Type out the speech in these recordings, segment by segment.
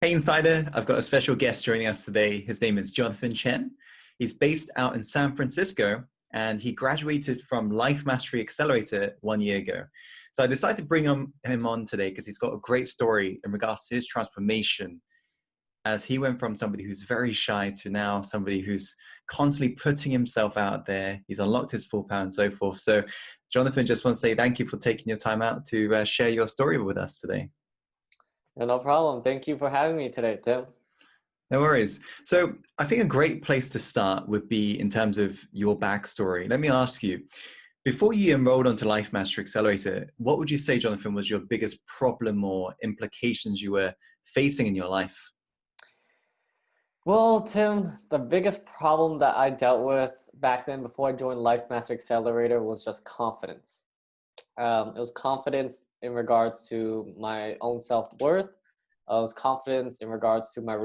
Hey Insider, I've got a special guest joining us today. His name is Jonathan Chen. He's based out in San Francisco and he graduated from Life Mastery Accelerator 1 year ago. So I decided to bring him on today because he's got a great story in regards to his transformation as he went from somebody who's very shy to now somebody who's constantly putting himself out there. He's unlocked his full power and so forth. So Jonathan, just want to say thank you for taking your time out to share your story with us today. No problem. Thank you for having me today, Tim. No worries. So I think a great place to start would be in terms of your backstory. Let me ask you, before you enrolled onto Life Master Accelerator, what would you say, Jonathan, was your biggest problem or implications you were facing in your life? Well, Tim, the biggest problem that I dealt with back then before I joined Life Master Accelerator was just confidence. It was confidence in regards to my own self-worth. It was confidence in regards to my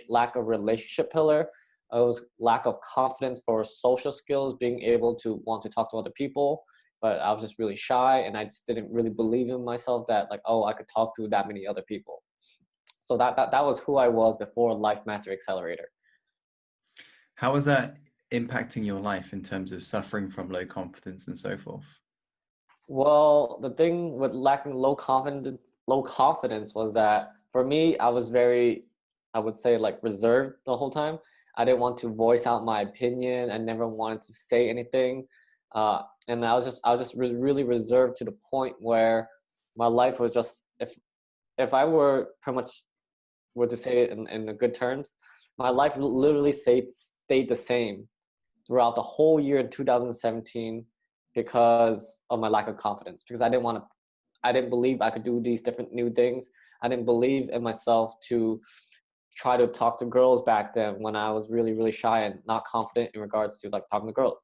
lack of relationship pillar. It was lack of confidence for social skills, being able to want to talk to other people. But I was just really shy and I just didn't really believe in myself that like, oh, I could talk to that many other people. So that was who I was before Life Master Accelerator. How was that impacting your life in terms of suffering from low confidence and so forth? Well, the thing with lacking low confidence was that for me, I was very, I would say like reserved the whole time. I didn't want to voice out my opinion. I never wanted to say anything, and I was just really reserved to the point where my life was just if I were pretty much were to say it in the good terms, my life literally stayed the same throughout the whole year in 2017 because of my lack of confidence. Because I didn't believe I could do these different new things. I didn't believe in myself to try to talk to girls back then when I was really, really shy and not confident in regards to like talking to girls.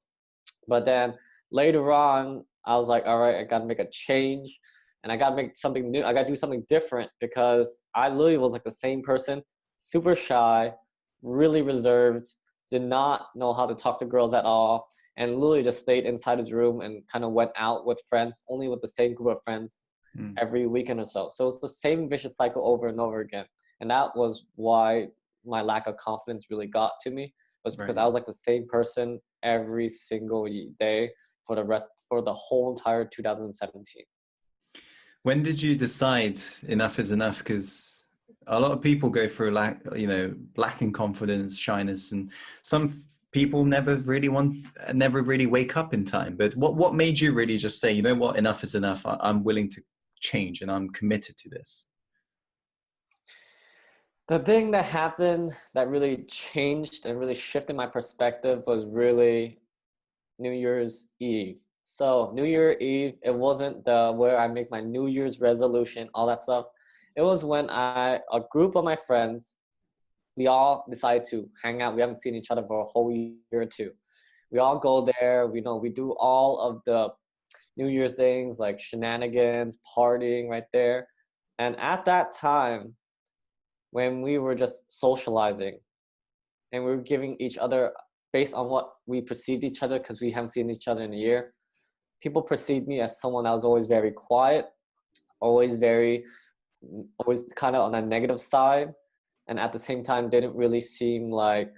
But then later on, I was like, all right, I got to make a change and I got to make something new. I got to do something different because I literally was like the same person, super shy, really reserved, did not know how to talk to girls at all, and literally just stayed inside his room and kind of went out with friends, only with the same group of friends Mm, every weekend or so. So it's the same vicious cycle over and over again. And that was why my lack of confidence really got to me, was because right. I was like the same person every single day for the whole entire 2017. When did you decide enough is enough? Because a lot of people go through lacking confidence, shyness, and some people never really wake up in time. But what made you really just say, you know what, enough is enough. I'm willing to change and I'm committed to this. The thing that happened that really changed and really shifted my perspective was really New Year's Eve. So New Year Eve, it wasn't the where I make my New Year's resolution, all that stuff. It was when a group of my friends, we all decided to hang out. We haven't seen each other for a whole year or two. We all go there. We do all of the New Year's things like shenanigans, partying right there. And at that time, when we were just socializing and we were giving each other based on what we perceived each other because we haven't seen each other in a year, people perceived me as someone that was always very quiet, always very, always kind of on a negative side, and at the same time didn't really seem like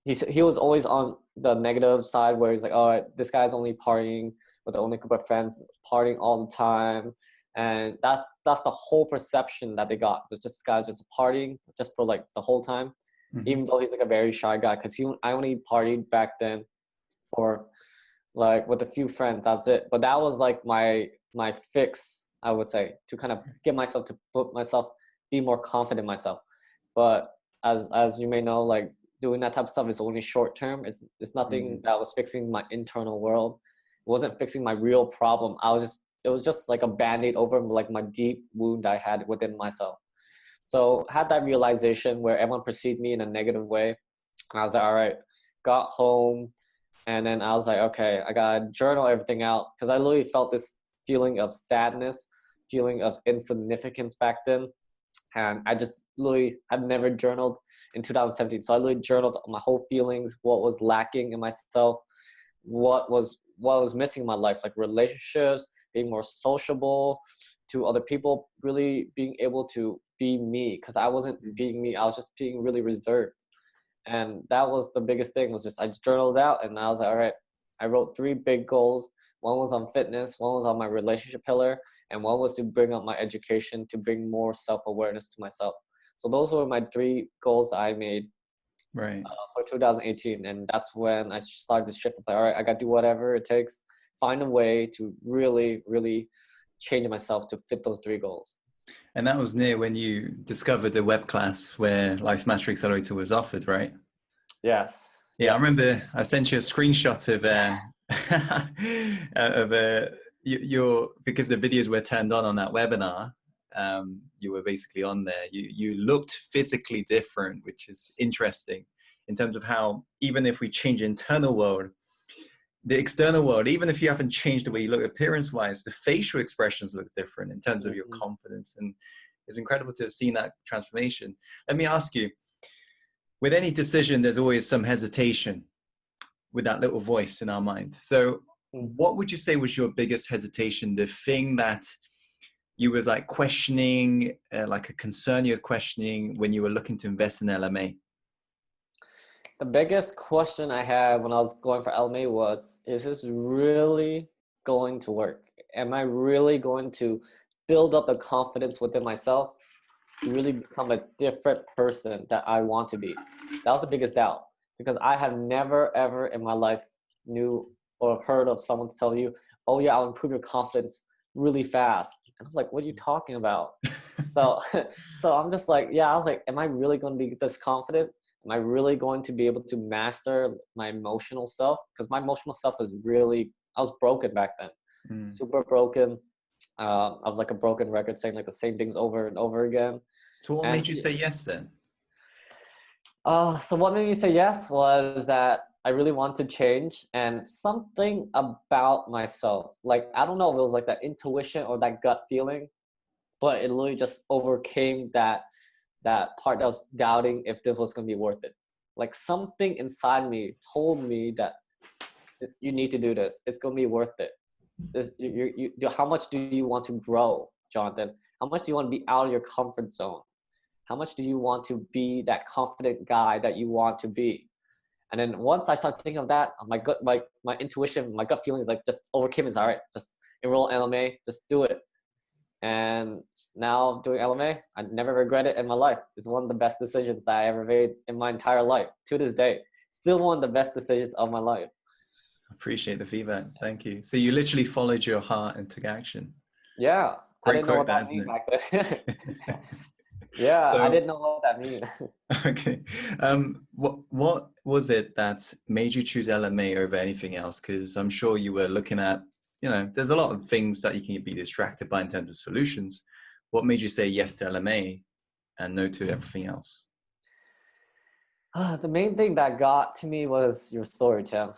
he was always on the negative side where he's like, oh, this guy's only partying with the only group of friends, partying all the time, and that's the whole perception that they got. Was just this guy's just partying just for like the whole time, Mhm. even though he's like a very shy guy. Because I only partied back then for like with a few friends. That's it. But that was like my fix, I would say, to kind of get myself to put myself be more confident in myself. But as you may know, like doing that type of stuff is only short term. It's nothing Mm. that was fixing my internal world. It wasn't fixing my real problem. It was just like a band-aid over like my deep wound I had within myself. So had that realization where everyone perceived me in a negative way. I was like, all right, got home, and then I was like, okay, I gotta journal everything out because I literally felt this feeling of sadness, feeling of insignificance back then. And I just literally had never journaled in 2017. So I literally journaled my whole feelings, what was lacking in myself, what was missing in my life, like relationships, being more sociable to other people, really being able to be me, because I wasn't being me. I was just being really reserved. And that was the biggest thing, was just I just journaled out, and I was like, all right, I wrote 3 big goals. One was on fitness, one was on my relationship pillar, and one was to bring up my education, to bring more self-awareness to myself. So those were my 3 goals that I made Right. for 2018. And that's when I started to shift. It's like, all right, I got to do whatever it takes, find a way to really, really change myself to fit those 3 goals. And that was near when you discovered the web class where Life Mastery Accelerator was offered, right? Yes. Yeah, I Yes. remember I sent you a screenshot of your, because the videos were turned on that webinar. You were basically on there. You looked physically different, which is interesting in terms of how, even if we change internal world, the external world, even if you haven't changed the way you look appearance wise, the facial expressions look different in terms of your confidence. And it's incredible to have seen that transformation. Let me ask you, with any decision, there's always some hesitation with that little voice in our mind. So what would you say was your biggest hesitation, the thing that you was like questioning, like a concern you're questioning when you were looking to invest in LMA? The biggest question I had when I was going for LMA was, is this really going to work? Am I really going to build up the confidence within myself to really become a different person that I want to be? That was the biggest doubt, because I have never, ever in my life knew or heard of someone tell you, oh yeah, I'll improve your confidence really fast. And I'm like, what are you talking about? So I'm just like, yeah, I was like, am I really going to be this confident? Am I really going to be able to master my emotional self? Because my emotional self was really, I was broken back then. Super broken. I was like a broken record, saying like the same things over and over again. So what made you say yes then? So what made me say yes was that I really want to change, and something about myself, like, I don't know if it was like that intuition or that gut feeling, but it literally just overcame that part that was doubting if this was going to be worth it. Like, something inside me told me that you need to do this. It's going to be worth it. How much do you want to grow, Jonathan? How much do you want to be out of your comfort zone? How much do you want to be that confident guy that you want to be? And then once I started thinking of that, my gut, my intuition, my gut feelings like just overcame. It's all right, just enroll in LMA, just do it. And now doing LMA, I never regret it in my life. It's one of the best decisions that I ever made in my entire life. To this day, still one of the best decisions of my life. Appreciate the feedback. Thank you. So you literally followed your heart and took action. Yeah. Great I didn't know what quote, that meant back then. Yeah, I didn't know what that meant. Okay. What was it that made you choose LMA over anything else? Because I'm sure you were looking at, there's a lot of things that you can be distracted by in terms of solutions. What made you say yes to LMA and no to everything else? The main thing that got to me was your story, Tim.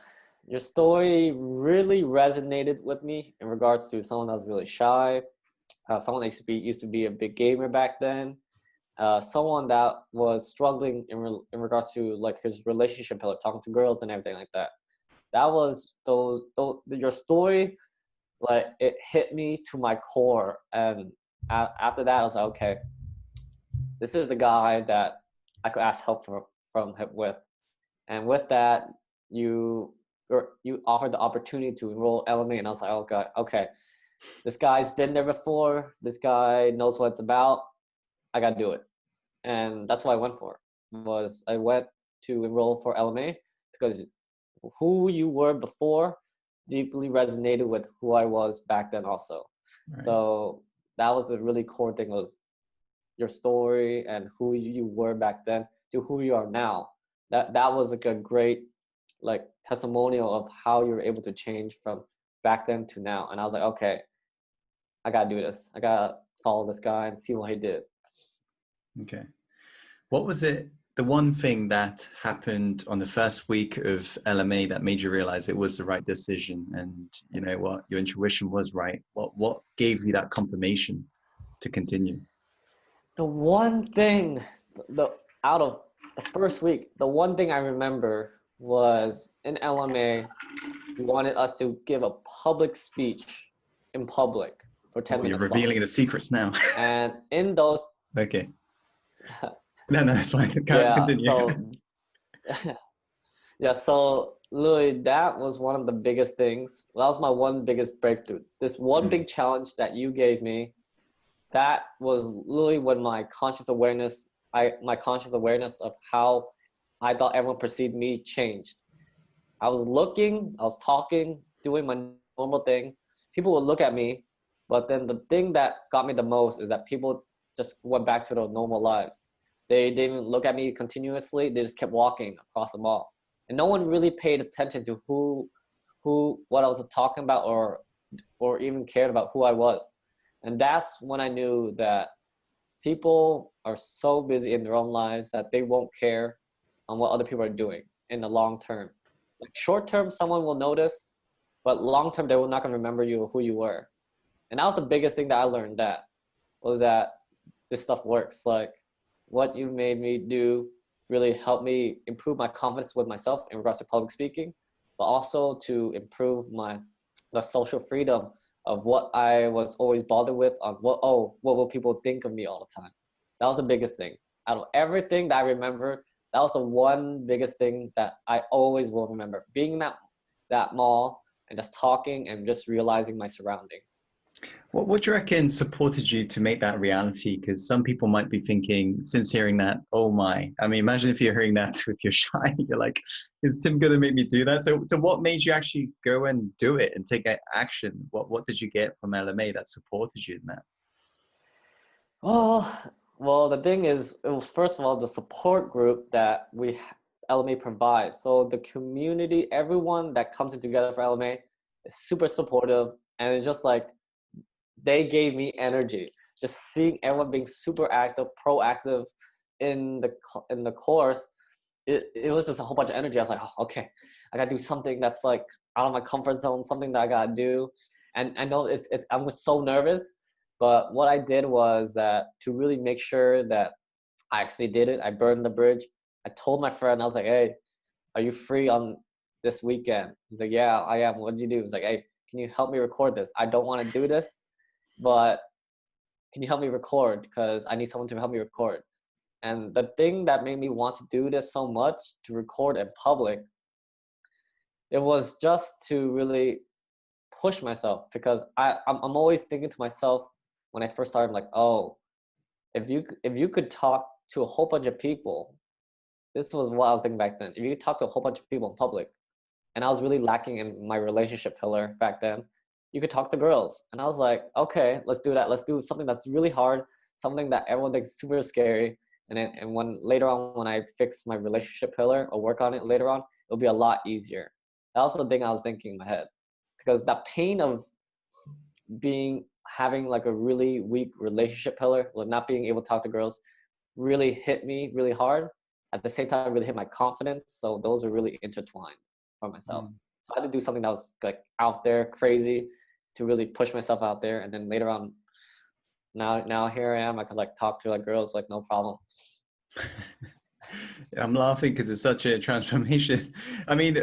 Your story really resonated with me in regards to someone that was really shy, someone that used to be a big gamer back then, someone that was struggling in regards to like his relationship, like talking to girls and everything like that. That was your story, like it hit me to my core. And after that, I was like, okay, this is the guy that I could ask help from him with. And with that, you offered the opportunity to enroll LMA, and I was like, oh god, okay, this guy's been there before. This guy knows what it's about. I gotta do it. And that's what I went for. I went to enroll for LMA because who you were before deeply resonated with who I was back then also. Right. So that was the really core thing, was your story and who you were back then to who you are now. That was like a great like testimonial of how you were able to change from back then to now. And I was like, okay, I gotta do this. I gotta follow this guy and see what he did. Okay. What was it, the one thing that happened on the first week of LMA that made you realize it was the right decision, and you know what, your intuition was right? What gave you that confirmation to continue? The one thing, out of the first week, the one thing I remember was in LMA, you wanted us to give a public speech in public for 10 minutes. You're revealing the secrets now. And in those Okay. No, no, that's fine. Yeah, Continue. so yeah, so Louis, that was one of the biggest things. That was my one biggest breakthrough. This one Mm, big challenge that you gave me, that was literally when my conscious awareness of how I thought everyone perceived me changed. I was looking, I was talking, doing my normal thing. People would look at me, but then the thing that got me the most is that people just went back to their normal lives. They didn't look at me continuously. They just kept walking across the mall, and no one really paid attention to what I was talking about, or even cared about who I was. And that's when I knew that people are so busy in their own lives that they won't care on what other people are doing in the long term. Like short term, someone will notice, but long term, they will not gonna remember you or who you were. And that was the biggest thing that I learned. That was that this stuff works. Like what you made me do really helped me improve my confidence with myself in regards to public speaking, but also to improve the social freedom of what I was always bothered with on what will people think of me all the time. That was the biggest thing. Out of everything that I remember, that was the one biggest thing that I always will remember. Being in that mall and just talking and just realizing my surroundings. what do you reckon supported you to make that reality? Because some people might be thinking, since hearing that, oh my, I mean, imagine if you're hearing that if you're shy, you're like, is Tim going to make me do that? So what made you actually go and do it and take action? What did you get from LMA that supported you in that? Well, the thing is, it was first of all the support group that LMA provides. So the community, everyone that comes in together for LMA is super supportive, and it's just like they gave me energy. Just seeing everyone being super active, proactive in the course, it was just a whole bunch of energy. I was like, oh, okay, I gotta do something that's like out of my comfort zone, something that I gotta do. And I know I was so nervous, but what I did was that to really make sure that I actually did it, I burned the bridge. I told my friend, I was like, hey, are you free on this weekend? He's like, yeah, I am. What did you do? He's like, hey, can you help me record this? I don't want to do this, but can you help me record? Because I need someone to help me record. And the thing that made me want to do this so much, to record in public, it was just to really push myself, because I'm always thinking to myself when I first started, like, oh, if you could talk to a whole bunch of people, this was what I was thinking back then. If you could talk to a whole bunch of people in public, and I was really lacking in my relationship pillar back then, you could talk to girls. And I was like, okay, let's do that. Let's do something that's really hard, something that everyone thinks super scary. And when later on, when I fix my relationship pillar or work on it later on, it'll be a lot easier. That was the thing I was thinking in my head, because that pain of having like a really weak relationship pillar, with not being able to talk to girls, really hit me really hard. At the same time, it really hit my confidence. So those are really intertwined for myself. Mm. So I had to do something that was like out there, crazy, to really push myself out there. And then later on, now here I am. I could like talk to like girls like no problem. I'm laughing because it's such a transformation. I mean,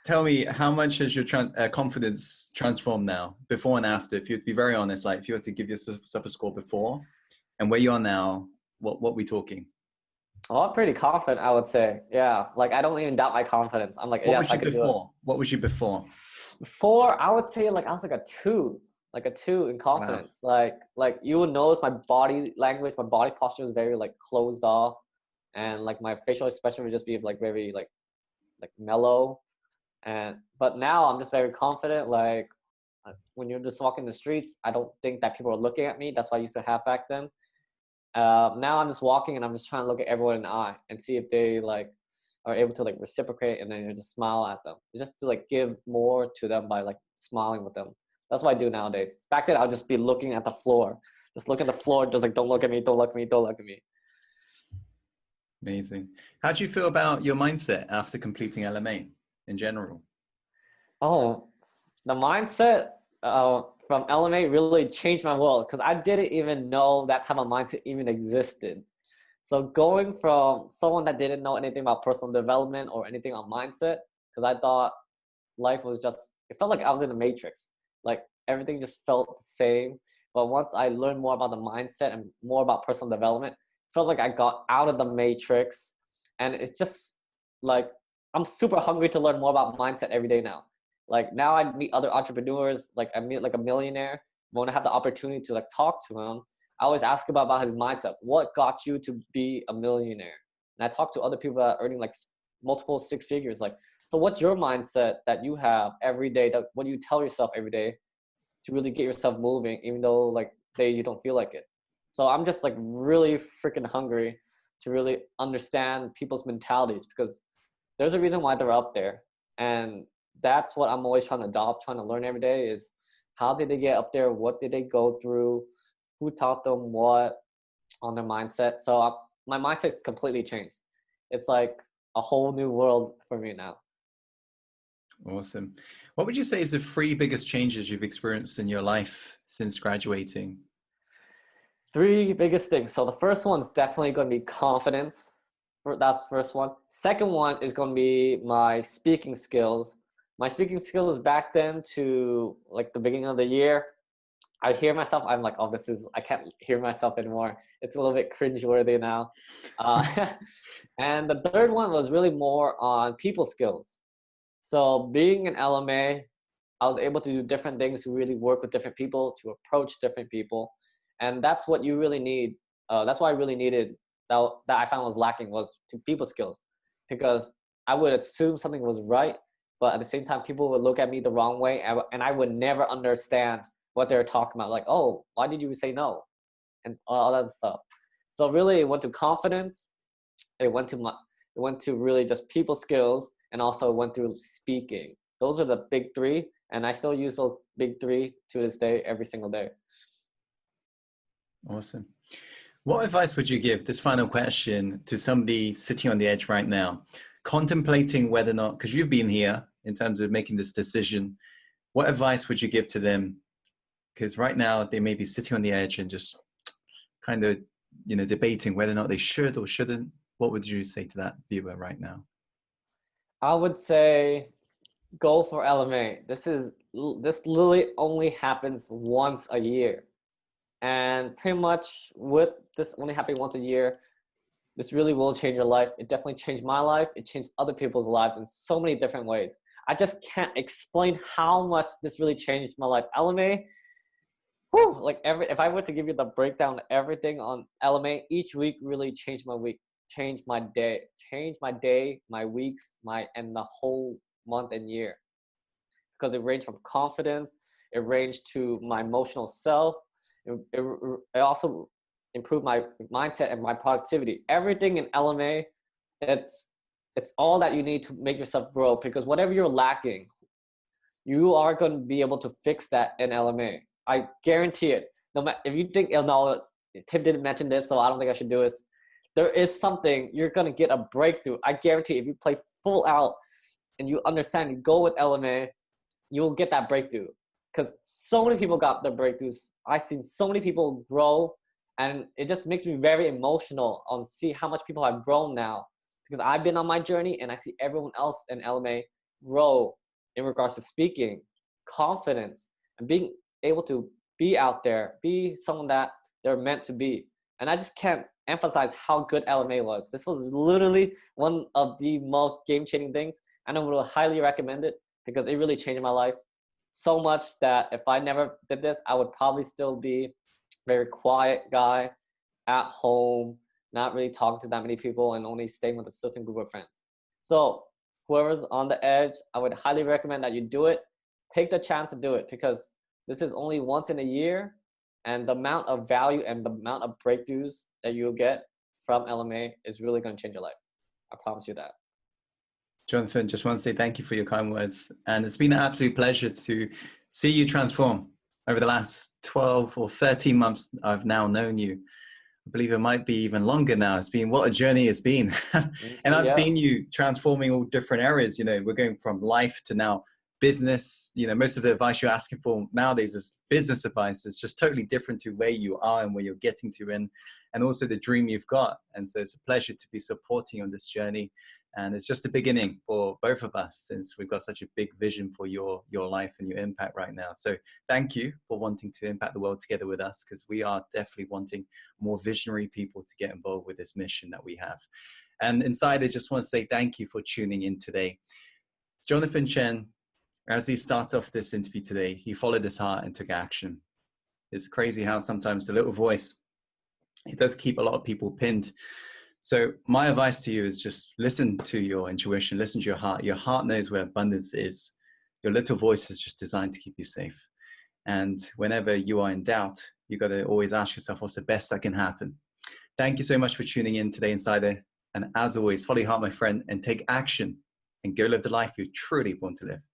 tell me, how much has your confidence transformed now, before and after? If you'd be very honest, like if you were to give yourself a score before and where you are now, what we talking? Oh, I'm pretty confident, I would say. Yeah, like I don't even doubt my confidence. I'm like, What yes, was I you could do it. before? What was you before? Before, I would say like I was like a two in Wow. confidence. Like you would notice my body language, my body posture is very like closed off, and like my facial expression would just be like very like mellow. And but now I'm just very confident. Like when you're just walking the streets, I don't think that people are looking at me. That's what I used to have back then. Now I'm just walking and I'm just trying to look at everyone in the eye and see if they like are able to like reciprocate, and then you just smile at them. Just to like give more to them by like smiling with them. That's what I do nowadays. Back then I'll just be looking at the floor. Just look at the floor, just like don't look at me, don't look at me, don't look at me. Amazing. How do you feel about your mindset after completing LMA in general? Oh, the mindset from LMA really changed my world, because I didn't even know that type of mindset even existed. So going from someone that didn't know anything about personal development or anything on mindset, because I thought life was just, it felt like I was in the matrix. Like everything just felt the same. But once I learned more about the mindset and more about personal development, it felt like I got out of the matrix. And it's just like, I'm super hungry to learn more about mindset every day now. Like now I meet other entrepreneurs, like I meet like a millionaire. When I have the opportunity to like talk to him, I always ask about his mindset. What got you to be a millionaire? And I talk to other people that are earning like multiple six figures. Like, so what's your mindset that you have every day? That what do you tell yourself every day to really get yourself moving, even though like days you don't feel like it? So I'm just like really freaking hungry to really understand people's mentalities, because there's a reason why they're up there. And that's what I'm always trying to adopt, trying to learn every day is how did they get up there? What did they go through? Who taught them what on their mindset? So my mindset's completely changed. It's like a whole new world for me now. Awesome. What would you say is the three biggest changes you've experienced in your life since graduating? Three biggest things. So the first one's definitely going to be confidence. That's the first one. Second one is going to be my speaking skills. My speaking skills back then to like the beginning of the year, I hear myself, I'm like, oh, I can't hear myself anymore. It's a little bit cringeworthy now. And the third one was really more on people skills. So being an LMA, I was able to do different things to really work with different people, to approach different people. And that's what you really need. That's why I really needed that I found was lacking was to people skills, because I would assume something was right, but at the same time, people would look at me the wrong way, and I would never understand what they're talking about. Like, oh, why did you say no? And all that stuff. So really, it went to confidence. It went to really just people skills, and also went through speaking. Those are the big three, and I still use those big three to this day, every single day. Awesome. What advice would you give, this final question, to somebody sitting on the edge right now, contemplating whether or not, because you've been here in terms of making this decision, what advice would you give to them? Because right now they may be sitting on the edge and just kind of, debating whether or not they should or shouldn't. What would you say to that viewer right now? I would say go for LMA. This literally only happens once a year. And pretty much with this only happening once a year, this really will change your life. It definitely changed my life. It changed other people's lives in so many different ways. I just can't explain how much this really changed my life. LMA, if I were to give you the breakdown of everything on LMA, each week really changed my week, changed my day, my weeks, and the whole month and year. Because it ranged from confidence, it ranged to my emotional self. It also improved my mindset and my productivity. Everything in LMA, it's all that you need to make yourself grow, because whatever you're lacking, you are going to be able to fix that in LMA. I guarantee it. No matter if you think, oh, no, Tim didn't mention this, so I don't think I should do this. There is something, you're going to get a breakthrough. I guarantee if you play full out and you understand, you go with LMA, you'll get that breakthrough. Because so many people got their breakthroughs. I've seen so many people grow, and it just makes me very emotional on see how much people have grown now. Because I've been on my journey, and I see everyone else in LMA grow in regards to speaking, confidence, and being able to be out there, be someone that they're meant to be. And I just can't emphasize how good LMA was. This was literally one of the most game-changing things, and I would highly recommend it because it really changed my life so much that if I never did this, I would probably still be a very quiet guy at home, not really talking to that many people, and only staying with a certain group of friends. So whoever's on the edge, I would highly recommend that you do it. Take the chance to do it, because this is only once in a year, and the amount of value and the amount of breakthroughs that you'll get from LMA is really going to change your life. I promise you that. Jonathan, just want to say thank you for your kind words. And it's been an absolute pleasure to see you transform over the last 12 or 13 months I've now known you. I believe it might be even longer now. It's been, what a journey it's been. And I've seen you transforming all different areas. We're going from life to now business. Most of the advice you're asking for nowadays is business advice. It's just totally different to where you are and where you're getting to, and also the dream you've got. And so it's a pleasure to be supporting you on this journey. And it's just the beginning for both of us, since we've got such a big vision for your life and your impact right now. So thank you for wanting to impact the world together with us, because we are definitely wanting more visionary people to get involved with this mission that we have. And inside, I just want to say thank you for tuning in today. Jonathan Chen, as he starts off this interview today, he followed his heart and took action. It's crazy how sometimes the little voice, it does keep a lot of people pinned. So my advice to you is just listen to your intuition, listen to your heart. Your heart knows where abundance is. Your little voice is just designed to keep you safe. And whenever you are in doubt, you got to always ask yourself, what's the best that can happen? Thank you so much for tuning in today, Insider. And as always, follow your heart, my friend, and take action and go live the life you truly want to live.